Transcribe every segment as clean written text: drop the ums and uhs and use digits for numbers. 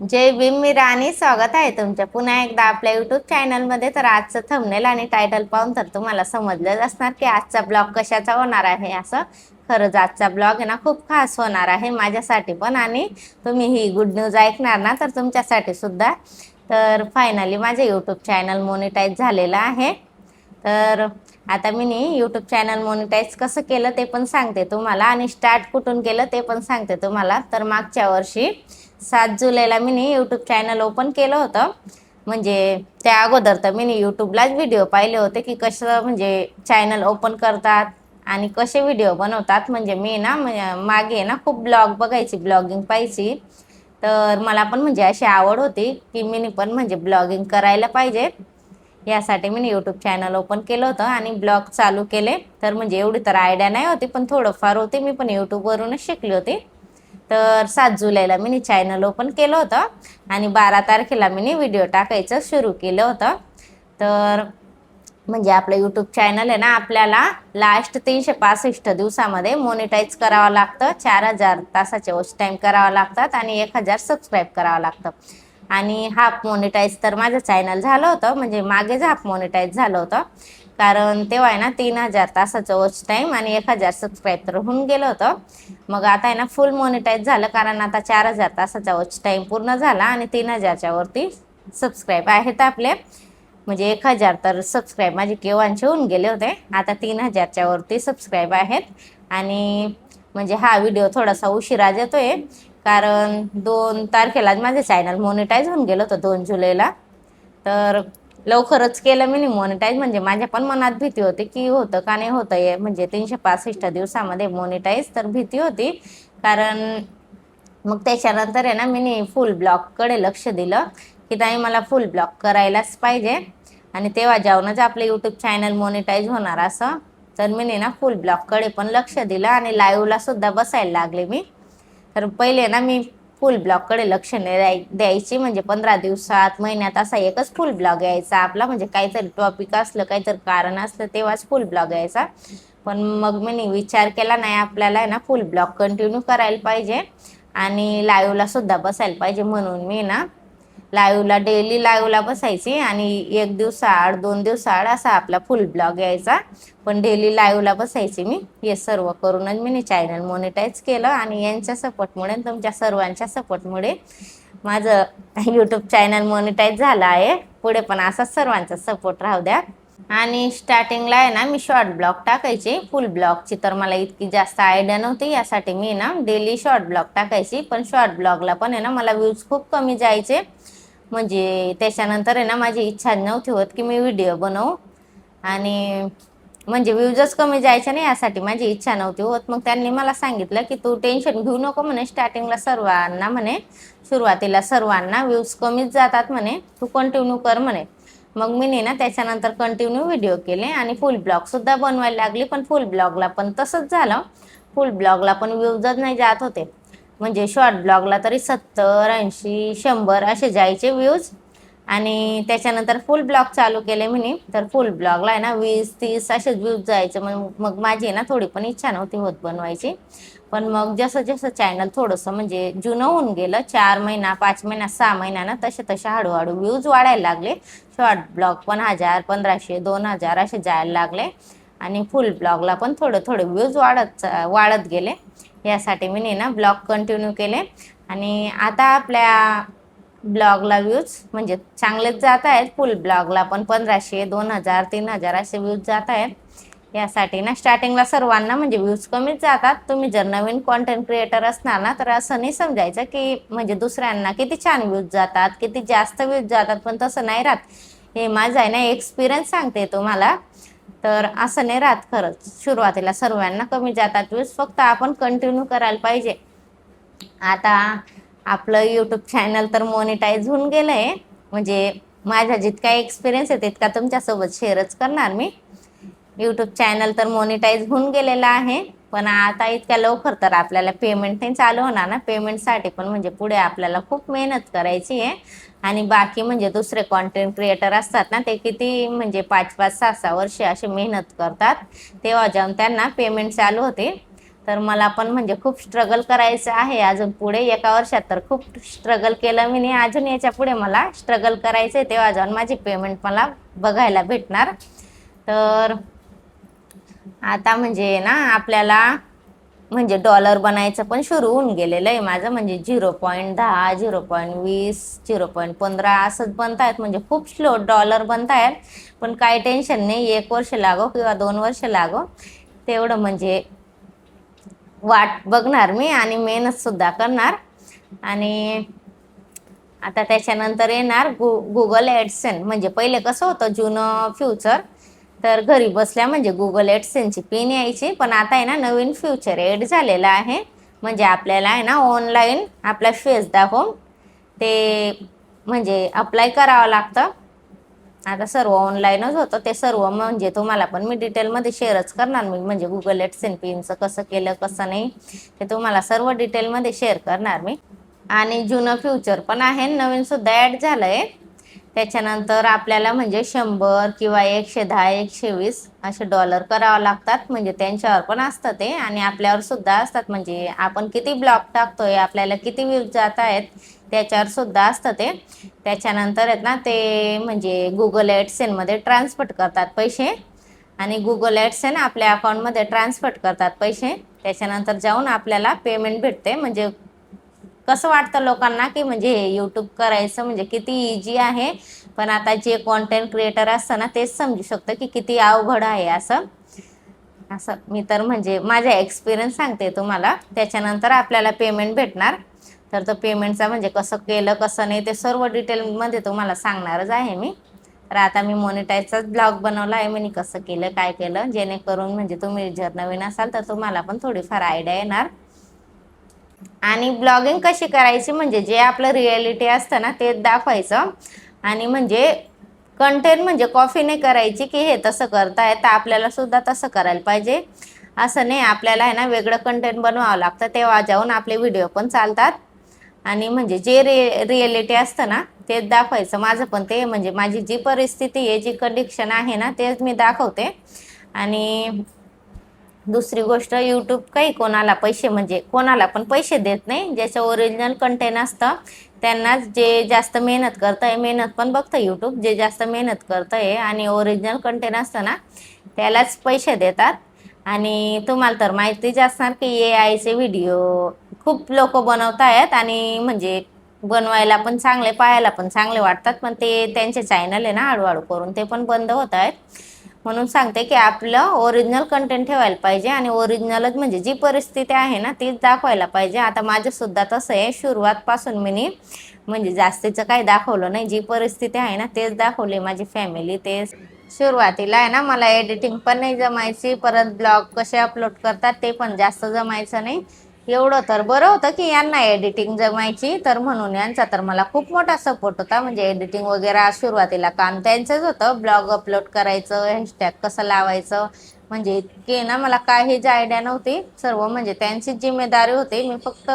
जय भीम, मी राणी. स्वागत आहे तुमच्या पुन्हा एकदा आपल्या युट्यूब चॅनलमध्ये. तर आजचं थंबनेल आणि टायटल पाहून तर तुम्हाला समजलंच असणार की आजचा ब्लॉग कशाचा होणार आहे. असं खरंच आजचा ब्लॉग आहे ना खूप खास होणार आहे माझ्यासाठी पण, आणि तुम्ही ही गुड न्यूज ऐकणार ना तर तुमच्यासाठी सुद्धा. तर फायनली माझे यूट्यूब चॅनल मोनिटाईज झालेलं आहे. तर आता मी यूट्यूब चॅनल मोनिटाईज कसं केलं ते पण सांगते तुम्हाला, आणि स्टार्ट कुठून केलं ते पण सांगते तुम्हाला. तर मागच्या वर्षी 7 जुलैला मी यूट्यूब चॅनल ओपन केलं होतं. म्हणजे त्या अगोदर तर मी यूट्यूबलाच व्हिडिओ पाहिले होते की कसं म्हणजे चॅनल ओपन करतात आणि कसे व्हिडिओ बनवतात. म्हणजे मी ना मागे ना खूप ब्लॉग बघायची, ब्लॉगिंग पाहायची. तर मला पण म्हणजे अशी आवड होती की मी पण म्हणजे ब्लॉगिंग करायला पाहिजे. यासाठी मी यूट्यूब चॅनल ओपन केलं होतं आणि ब्लॉग चालू केले. तर म्हणजे एवढी तर आयडिया नाही होती, पण थोडंफार होते. मी पण यूट्यूबवरूनच शिकली होती. तर 7 जुलैला मी चॅनल ओपन केलं होतं आणि 12 तारखेला मी व्हिडिओ टाकायचं सुरू केलं होतं. तर म्हणजे आपलं यूट्यूब चॅनल आहे ना आपल्याला लास्ट 365 दिवसामध्ये मोनिटाईज करावं लागतं. 4000 तासाचे वॉच टाईम करावं लागतात आणि 1000 सबस्क्राईब करावं लागतं. आणि हाफ मोनिटाईज तर माझं चॅनल झालं होतं. म्हणजे मागेच हाफ मोनिटाईज झालं होतं, कारण तेव्हा आहे ना 3000 तासाचं वॉच टाईम आणि 1000 सबस्क्राईब तर होऊन गेलं होतं. मग आता आहे ना फुल मोनिटाईज झालं, कारण आता 4000 तासाचा वॉच टाईम पूर्ण झाला आणि 3000च्या वरती सबस्क्राईब आहेत आपले. म्हणजे 1000 तर सबस्क्राईब माझे केव्हांचे होऊन गेले होते. आता 3000च्या वरती सबस्क्राईब आहेत. आणि म्हणजे हा व्हिडिओ थोडासा उशिरा येतोय, कारण 2 तारखेला माझे चॅनल मोनिटाईज होऊन गेलं होतं, 2 जुलैला. तर लवकरच केलं मी मोनिटाईज. म्हणजे माझ्या पण मनात भीती होती की होतं का नाही होतं आहे, म्हणजे 365 दिवसामध्ये मोनिटाईज. तर भीती होती, कारण मग त्याच्यानंतर आहे ना मी फुल ब्लॉगकडे लक्ष दिलं की नाही, मला फुल ब्लॉग करायलाच पाहिजे आणि तेव्हा जाऊनच आपलं यूट्यूब चॅनल मोनिटाईज होणार असं. तर मी ना फुल ब्लॉगकडे पण लक्ष दिलं आणि लाईव्हला सुद्धा बसायला लागले मी. तर पहिले ना मी फुल ब्लॉगकडे लक्ष नाही द्यायची. म्हणजे 15 दिवसात, महिन्यात असा एकच फुल ब्लॉग यायचा आपला. म्हणजे काहीतरी टॉपिक असलं, काहीतरी कारण असलं तेव्हाच फुल ब्लॉग यायचा. पण मग मी विचार केला नाही, आपल्याला आहे ना फुल ब्लॉग कंटिन्यू करायला पाहिजे आणि लाईव्हला सुद्धा बसायला पाहिजे. म्हणून मी ना लाईव्हला, डेली लाईव्हला बसायची आणि 1 दिवसाआड 2 दिवसाआड असा आपला फुल ब्लॉग यायचा. पण डेली लाईव्हला बसायची मी. हे सर्व करूनच मी चॅनल मोनिटाईज केलं, आणि यांच्या सपोर्टमुळे, तुमच्या सर्वांच्या सपोर्टमुळे माझं यूट्यूब चॅनल मोनिटाईज झालं आहे. पुढे पण असाच सर्वांचा सपोर्ट राहू द्या. आणि स्टार्टिंगला आहे ना मी शॉर्ट ब्लॉग टाकायचे. फुल ब्लॉगची तर मला इतकी जास्त आयडिया नव्हती, यासाठी मी ना डेली शॉर्ट ब्लॉग टाकायची. पण शॉर्ट ब्लॉगला पण आहे ना मला व्ह्यूज खूप कमी जायचे. म्हणजे त्याच्यानंतर आहे ना माझी इच्छा नव्हती होत की मी व्हिडिओ बनवू, आणि म्हणजे व्ह्यूजच कमी जायचे नाही, यासाठी माझी इच्छा नव्हती होत. मग त्यांनी मला सांगितलं की तू टेन्शन घेऊ नको म्हणे, स्टार्टिंगला सर्वांना म्हणे, सुरुवातीला सर्वांना व्ह्यूज कमीच जातात म्हणे, तू कंटिन्यू कर म्हणे. मग मी ना त्याच्यानंतर कंटिन्यू व्हिडिओ केले आणि फुल ब्लॉगसुद्धा बनवायला लागली. पण फुल ब्लॉगला पण तसंच झालं, फुल ब्लॉगला पण व्ह्यूजच नाही जात होते. म्हणजे शॉर्ट ब्लॉगला तरी 70, 80, 100 असे जायचे व्ह्यूज. आणि त्याच्यानंतर फुल ब्लॉग चालू केले मी. तर फुल ब्लॉगला आहे ना 20-30 असेच व्ह्यूज जायचे. मग माझी ना थोडी पण इच्छा नव्हती होत बनवायची. पण मग जसं जसं चॅनल थोडंसं म्हणजे जुनं होऊन गेलं, 4 महिना, 5 महिना, 6 महिन्यानं, तसे तसे हळूहळू व्ह्यूज वाढायला लागले. शॉर्ट ब्लॉग पण 1000, 1500, 2000 असे जायला लागले. आणि फुल ब्लॉगला पण थोडे थोडे व्ह्यूज वाढत गेले. यासाठी मी ना ब्लॉग कंटिन्यू केले. आणि आता आपल्या ब्लॉगला व्ह्यूज म्हणजे चांगलेच जात आहेत. फुल ब्लॉगला पण 1500, 2000, 3000 असे व्ह्यूज जात आहेत. यासाठी ना स्टार्टिंगला सर्वांना म्हणजे व्ह्यूज कमीच जातात. तुम्ही जर नवीन कॉन्टेंट क्रिएटर असणार ना तर असं नाही समजायचं की म्हणजे दुसऱ्यांना किती छान व्ह्यूज जातात, किती जास्त व्ह्यूज जातात, पण तसं नाही राहत. हे माझं आहे ना एक्सपिरियन्स सांगते तुम्हाला. तर असं नाही राहत खरंच. सुरुवातीला सर्वांना कमी जातात व्ह्यूज, फक्त आपण कंटिन्यू करायला पाहिजे. आता आपलं यूट्यूब चॅनल तर मोनिटाईज होऊन गेलं आहे. म्हणजे माझा जितका एक्सपिरियन्स आहे तितका तुमच्यासोबत शेअरच करणार मी. यूट्यूब चॅनल तर मोनिटाईज होऊन गेलेला आहे. पण आता इतक्या लवकर तर आपल्याला पेमेंट नाही चालू होणार ना. पेमेंटसाठी पण म्हणजे पुढे आपल्याला खूप मेहनत करायची आहे. आणि बाकी म्हणजे दुसरे कॉन्टेंट क्रिएटर असतात ना, ते किती म्हणजे 5-5, 6-6 वर्षे असे मेहनत करतात, तेव्हा जाऊन त्यांना पेमेंट चालू होते. तर मला पण म्हणजे खूप स्ट्रगल करायचं आहे अजून पुढे. एका वर्षात तर खूप स्ट्रगल केलं मी नाही, अजून याच्या पुढे मला स्ट्रगल करायचं आहे, तेव्हा जाऊन माझी पेमेंट मला बघायला भेटणार. तर आता म्हणजे ना आपल्याला म्हणजे डॉलर बनायचं पण सुरू होऊन गेलेलं आहे माझं. म्हणजे 0.10, 0.20, 0.15 असंच बनतायत. म्हणजे खूप स्लो डॉलर बनतायत. पण काही टेन्शन नाही, 1 वर्ष लागो किंवा 2 वर्ष लागो, तेवढं म्हणजे वाट बघणार मी आणि मेहनत सुद्धा करणार. आणि आता त्याच्यानंतर येणार गुगल ॲडसेन्स. म्हणजे पहिले कसं होतं जुनं फ्युचर, तर घरी बसल्या म्हणजे गुगल ॲडसेन्सची पिन यायची. पण आता आहे ना नवीन फ्युचर ॲड झालेलं आहे. म्हणजे आपल्याला आहे ना ऑनलाईन आपला फेस दाखवून ते म्हणजे अप्लाय करावं लागतं. आता सर्व ऑनलाईनच होतं ते सर्व. म्हणजे तुम्हाला पण मी डिटेलमध्ये शेअरच करणार मी. म्हणजे गुगल ॲडसेन्स पिनचं कसं केलं कसं नाही ते तुम्हाला सर्व डिटेलमध्ये शेअर करणार मी. आणि जुनं फ्युचर पण आहे, नवीन सुद्धा ॲड झालं आहे. त्याच्यानंतर आपल्याला म्हणजे 100 किंवा 110, 120 असे डॉलर करावं लागतात. म्हणजे त्यांच्यावर पण असतं ते आणि आपल्यावर सुद्धा असतात. म्हणजे आपण किती ब्लॉग टाकतोय, आपल्याला किती व्ह्यूज जात आहेत त्याच्यावर सुद्धा असतं ते. त्याच्यानंतर आहेत ना ते म्हणजे गुगल ॲडसेन्समध्ये ट्रान्सफर करतात पैसे आणि गुगल ॲडसेन्स आपल्या अकाउंटमध्ये ट्रान्सफर करतात पैसे. त्याच्यानंतर जाऊन आपल्याला पेमेंट भेटते. म्हणजे कसं वाटतं लोकांना की म्हणजे हे यूट्यूब करायचं म्हणजे किती इझी आहे, पण आता जे कॉन्टेंट क्रिएटर असतं ना तेच समजू शकतं की किती अवघड आहे असं. असं मी तर म्हणजे माझा एक्सपिरियन्स सांगते तुम्हाला. त्याच्यानंतर आपल्याला पेमेंट भेटणार. तर तो पेमेंटचा म्हणजे कसं केलं कसं नाही ते सर्व डिटेलमध्ये तुम्हाला सांगणारच आहे मी. तर आता मी मॉनिटाईजचाच ब्लॉग बनवला आहे, मी कसं केलं काय केलं, जेणेकरून म्हणजे तुम्ही जर नवीन असाल तर तुम्हाला पण थोडीफार आयडिया येणार. आणि ब्लॉगिंग कशी करायची म्हणजे जे आपलं रिॲलिटी असतं ना ते दाखवायचं. आणि म्हणजे कंटेंट म्हणजे कॉफी नाही करायची की हे तसं करताय तर आपल्याला सुद्धा तसं करायला पाहिजे असं नाही. आपल्याला आहे ना वेगळं कंटेंट बनवावं लागतं, तेव्हा जाऊन आपले व्हिडिओ पण चालतात. आणि म्हणजे जे रिॲलिटी असतं ना तेच दाखवायचं. माझं पण ते म्हणजे माझी जी परिस्थिती आहे, जी कंडिशन आहे ना तेच मी दाखवते. आणि दुसरी गोष्ट, यूट्यूब काही कोणाला पैसे म्हणजे कोणाला पण पैसे देत नाही. ज्याचं ओरिजिनल कंटेंट असतं त्यांनाच, जे जास्त मेहनत करत आहे, मेहनत पण बघतं यूट्यूब, जे जास्त मेहनत करत आहे आणि ओरिजिनल कंटेंट असतं ना त्यालाच पैसे देतात. आणि तुम्हाला तर माहितीच असणार की AI चे व्हिडिओ खूप लोक बनवत आहेत आणि म्हणजे बनवायला पण चांगले, पाहायला पण चांगले वाटतात, पण ते त्यांचे चॅनल आहे ना हळूहळू करून ते पण बंद होत आहेत. म्हणून सांगते की आपलं ओरिजिनल कंटेंट ठेवायला पाहिजे आणि ओरिजिनलच म्हणजे जी परिस्थिती आहे ना तीच दाखवायला पाहिजे. आता माझं सुद्धा तसं आहे, सुरुवातपासून मी म्हणजे जास्तीचं काही दाखवलं नाही, जी परिस्थिती आहे ना तेच दाखवली. माझी फॅमिली तेच. सुरुवातीला आहे ना मला एडिटिंग पण नाही जमायची, परत ब्लॉग कसे अपलोड करतात ते पण जास्त जमायचं नाही. एवढं तर बरं होतं की यांना एडिटिंग जमायची, तर म्हणून यांचा तर मला खूप मोठा सपोर्ट होता. म्हणजे एडिटिंग वगैरे सुरुवातीला काम त्यांचंच होतं, ब्लॉग अपलोड करायचं, हॅशटॅग कसं लावायचं, म्हणजे इतके ना मला काहीच आयडिया नव्हती. सर्व म्हणजे त्यांचीच जिम्मेदारी होती. मी फक्त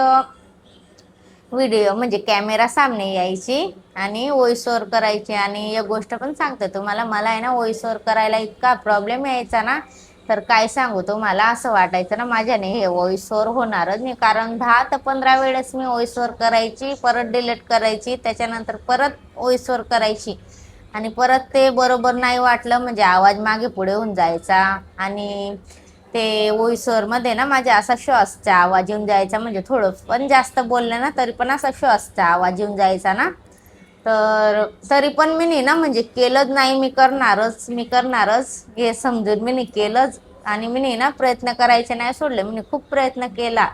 व्हिडिओ म्हणजे कॅमेरा सामने यायची आणि व्हॉइस ओव्हर करायची. आणि एक गोष्ट पण सांगते तुम्हाला, मला आहे ना व्हॉइस ओव्हर करायला इतका प्रॉब्लेम यायचा ना, तर काय सांगू तुम्हाला. असं वाटायचं ना माझ्याने हे व्हॉइस ओव्हर होणारच नाही, कारण 10 ते 15 वेळेस मी व्हॉइस ओव्हर करायची, परत डिलीट करायची, त्याच्यानंतर परत व्हॉइस ओव्हर करायची आणि परत ते बरोबर नाही वाटलं म्हणजे आवाज मागे पुढे होऊन जायचा. आणि ते व्हॉइस मध्ये ना माझ्या असा श्वासचा आवाज येऊन जायचा. म्हणजे थोडं पण जास्त बोललं ना तरी पण असा श्वासचा आवाज येऊन जायचा ना. तर तरी पण मी नाही ना म्हणजे केलंच नाही, मी करणारच मी करणारच हे समजून मी नाही केलंच. आणि मी नाही ना प्रयत्न करायचे नाही सोडले, मी खूप प्रयत्न केला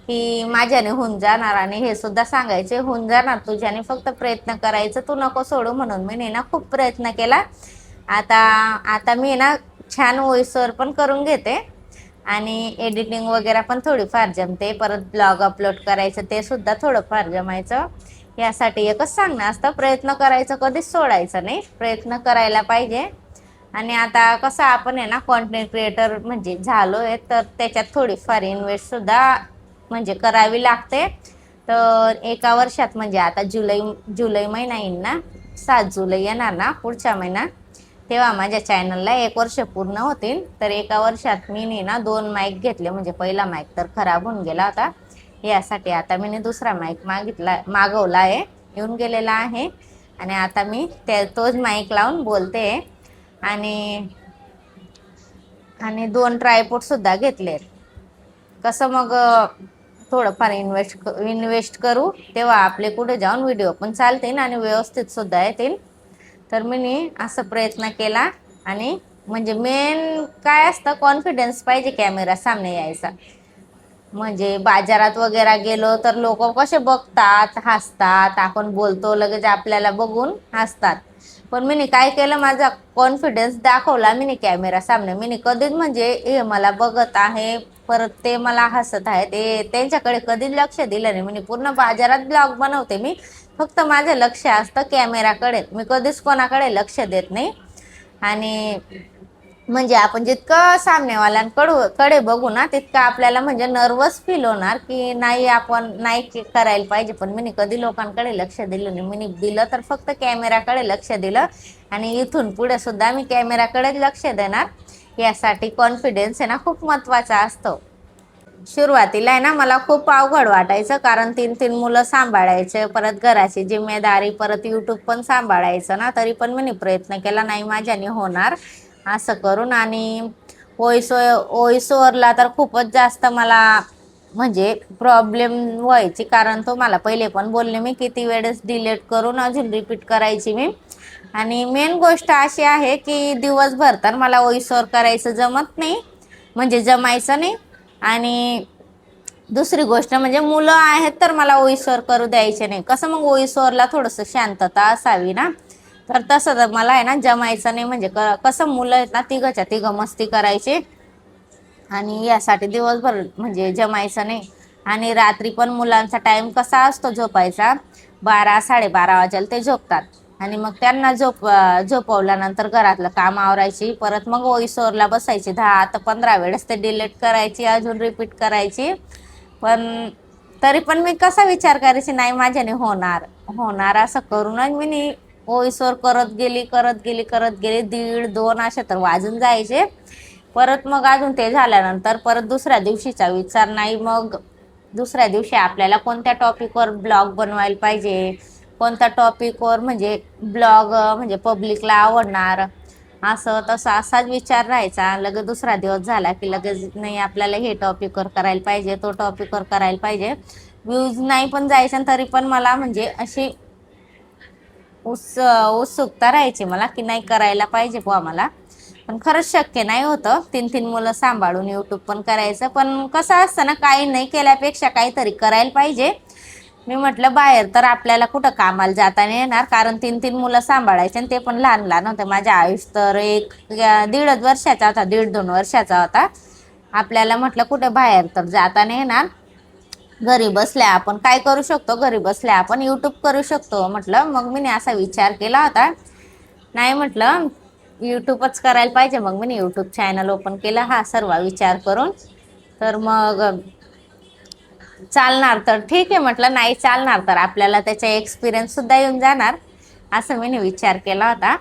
की माझ्याने होऊन जाणार. आणि हे सुद्धा सांगायचे होऊन जाणार तुझ्याने, फक्त प्रयत्न करायचं, तू नको सोडू. म्हणून मी नाही ना खूप प्रयत्न केला. आता आता मी ना छान व्हॉइस ओव्हर पण करून घेते आणि एडिटिंग वगैरे पण थोडीफार जमते. परत ब्लॉग अपलोड करायचं ते सुद्धा थोडंफार जमायचं. यासाठी एकच सांगणं असतं, प्रयत्न करायचं कधीच सोडायचं नाही, प्रयत्न करायला पाहिजे. आणि आता कसं आपण आहे ना कॉन्टेंट क्रिएटर म्हणजे झालो आहे, तर त्याच्यात थोडीफार इन्व्हेस्ट सुद्धा म्हणजे करावी लागते. तर एका वर्षात म्हणजे आता जुलै जुलै महिना येईल ना, 7 जुलै येणार ना पुढच्या महिना, तेव्हा माझ्या चॅनलला 1 वर्ष पूर्ण होतील. तर 1 वर्षात मी ना 2 माईक घेतले. म्हणजे पहिला माईक तर खराब होऊन गेला होता, यासाठी आता मी दुसरा माईक मागवला आहे, येऊन गेलेला आहे. आणि आता मी तोच माईक लावून बोलते. आणि 2 ट्रायपॉड सुद्धा घेतले. कसं मग थोडंफार इन्व्हेस्ट करू, तेव्हा आपले कुठे जाऊन व्हिडिओ पण चालतील आणि व्यवस्थित सुद्धा येतील. तर मी असं प्रयत्न केला. आणि म्हणजे मेन काय असतं, कॉन्फिडन्स पाहिजे कॅमेरा सामने यायचा. म्हणजे बाजारात वगैरे गेलो तर लोक कसे बघतात, हसतात, आपण बोलतो लगेच आपल्याला बघून हसतात. पण मी काय केलं, माझा कॉन्फिडन्स दाखवला मी कॅमेरा सामने. मी कधीच म्हणजे हे मला बघत आहे, परत ते मला हसत आहे, ते त्यांच्याकडे कधीच लक्ष दिलं नाही. मी पूर्ण बाजारात ब्लॉग बनवते, मी फक्त माझं लक्ष असतं कॅमेराकडे, मी कधीच कोणाकडे लक्ष देत नाही. आणि म्हणजे आपण जितकं सामनेवाल्यांकडे बघू ना, तितकं आपल्याला म्हणजे नर्वस फील होणार की नाही, आपण नाही करायला पाहिजे. पण मी कधी लोकांकडे लक्ष दिलं नाही. मी दिलं तर फक्त कॅमेराकडे लक्ष दिलं. आणि इथून पुढे सुद्धा मी कॅमेराकडेच लक्ष देणार. यासाठी कॉन्फिडन्स आहे ना खूप महत्त्वाचा असतो. सुरुवातीला आहे ना मला खूप अवघड वाटायचं, कारण 3 मुलं सांभाळायचे, परत घराची जिम्मेदारी, परत यूट्यूब पण सांभाळायचं ना. तरी पण मी प्रयत्न केला, नाही माझ्याने होणार असं करून. आणि व्हॉइस ओव्हरला तर खूपच जास्त मला म्हणजे प्रॉब्लेम व्हायची, कारण तो मला पहिले पण बोलले, मी किती वेळेस डिलीट करून अजून रिपीट करायची मी. आणि मेन गोष्ट अशी आहे की दिवसभर तर मला व्हॉइस ओव्हर करायचं जमत नाही, म्हणजे जमायचं नाही. आणि दुसरी गोष्ट म्हणजे मुलं आहेत तर मला व्हॉइस ओव्हर करू द्यायचे नाही. कसं मग व्हॉइस ओव्हरला थोडंसं शांतता असावी ना, तर तसं तर मला आहे ना जमायचं नाही. म्हणजे कसं मुलं आहेत ना, तिघच्या तिघं मस्ती करायचे, आणि यासाठी दिवसभर म्हणजे जमायचं नाही. आणि रात्री पण मुलांचा टाइम कसा असतो झोपायचा, 12-12:30 वाजेला ते झोपतात. आणि मग त्यांना झोपवल्यानंतर घरातलं काम आवरायची, परत मग व्हॉइस ओव्हरला बसायची. 10 ते 15 वेळेस ते डिलीट करायची, अजून रिपीट करायची. पण तरी पण मी कसा विचार करायची, नाही माझ्याने होणार होणार असं करूनच मी व्हॉइस ओव्हर करत गेली 1:30-2 असे तर वाजून जायचे. परत मग अजून ते झाल्यानंतर परत दुसऱ्या दिवशीचा विचार, नाही मग दुसऱ्या दिवशी आपल्याला कोणत्या टॉपिकवर ब्लॉग बनवायला पाहिजे, कोणत्या टॉपिकवर म्हणजे ब्लॉग म्हणजे पब्लिकला आवडणार, असं तसं असाच विचार राहायचा. लगेच दुसरा दिवस झाला की लगेच नाही, आपल्याला हे टॉपिकवर करायला पाहिजे, तो टॉपिकवर करायला पाहिजे. व्ह्यूज नाही पण जायचं, तरी पण मला म्हणजे अशी उत्सुकता राहायची मला की नाही करायला पाहिजे बुवा मला. पण खरंच शक्य नाही होतं 3 मुलं सांभाळून यूट्यूब पण करायचं. पण कसं असतं ना, काही नाही केल्यापेक्षा काहीतरी करायला पाहिजे. मी म्हटलं बाहेर तर आपल्याला कुठं कामाला जाता नाही येणार, कारण 3 मुलं सांभाळायचे, आणि ते पण लहान लहान होते. माझ्या आयुष तर 1-1.5 वर्षाचा होता, 1.5-2 वर्षाचा होता. आपल्याला म्हटलं कुठे बाहेर तर जाता नाही येणार, घरी बसल्या आपण काय करू शकतो, घरी बसल्या आपण यूट्यूब करू शकतो म्हटलं. मग मी असा विचार केला होता, नाही म्हटलं यूट्यूबच करायला पाहिजे. मग मी यूट्यूब चॅनल ओपन केलं हा सर्व विचार करून. तर मग चालणार तर ठीक आहे म्हटलं, नाही चालणार तर आपल्याला त्याचा एक्सपिरियन्स सुद्धा येऊन जाणार, असं मी विचार केला होता.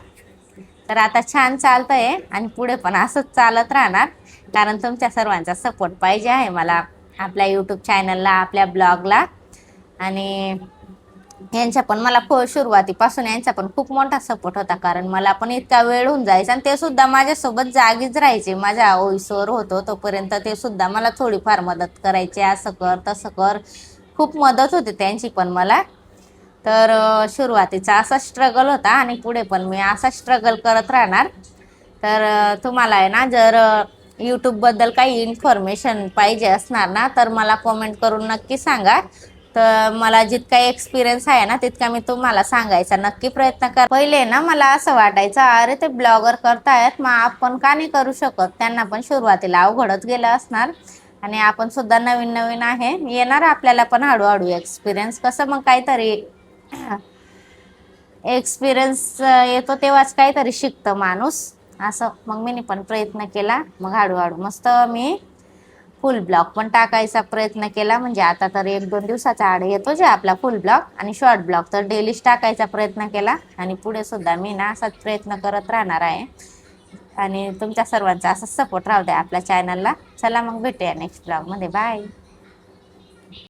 तर आता छान चालतंय आणि पुढे पण असंच चालत राहणार, कारण तुमच्या सर्वांचा सपोर्ट पाहिजे आहे मला आपल्या यूट्यूब चॅनलला, आपल्या ब्लॉगला. आणि यांचा पण मला सुरुवातीपासून यांचा पण खूप मोठा सपोर्ट होता, कारण मला पण इतका वेळ होऊन जायचा, आणि ते सुद्धा माझ्यासोबत जागीच राहायचे. माझ्या व्हॉइसवर होतो तोपर्यंत ते सुद्धा मला थोडीफार मदत करायचे, असं कर तसं कर, खूप मदत होते त्यांची पण मला. तर सुरुवातीचा असा स्ट्रगल होता, आणि पुढे पण मी असा स्ट्रगल करत राहणार. तर तुम्हाला आहे ना, जर यूट्यूबबद्दल काही इन्फॉर्मेशन पाहिजे असणार ना, तर मला कॉमेंट करून नक्की सांगा. तर मला जितका एक्सपिरियन्स आहे ना, तितका मी तुम्हाला सांगायचा नक्की प्रयत्न कर. पहिले ना मला असं वाटायचं, अरे ते ब्लॉगर करतायत, मग आपण का नाही करू शकत. त्यांना पण सुरुवातीला अवघडच गेलं असणार, आणि आपण सुद्धा नवीन नवीन आहे, येणार आपल्याला पण हळूहळू एक्सपिरियन्स. कसं मग काहीतरी एक्सपिरियन्स येतो तेव्हाच काहीतरी शिकतं माणूस, असं. मग मी पण प्रयत्न केला, मग हळूहळू मस्त मी फुल ब्लॉग पण टाकायचा प्रयत्न केला, म्हणजे आता तर 1-2 दिवसाचा आड येतो जे आपला फुल ब्लॉग, आणि शॉर्ट ब्लॉग तर डेलीच टाकायचा प्रयत्न केला, आणि पुढे सुद्धा मी ना असाच प्रयत्न करत राहणार आहे. आणि तुमच्या सर्वांचा असाच सपोर्ट राहू द्या आपल्या चॅनलला. चला मग भेटूया नेक्स्ट ब्लॉगमध्ये. बाय.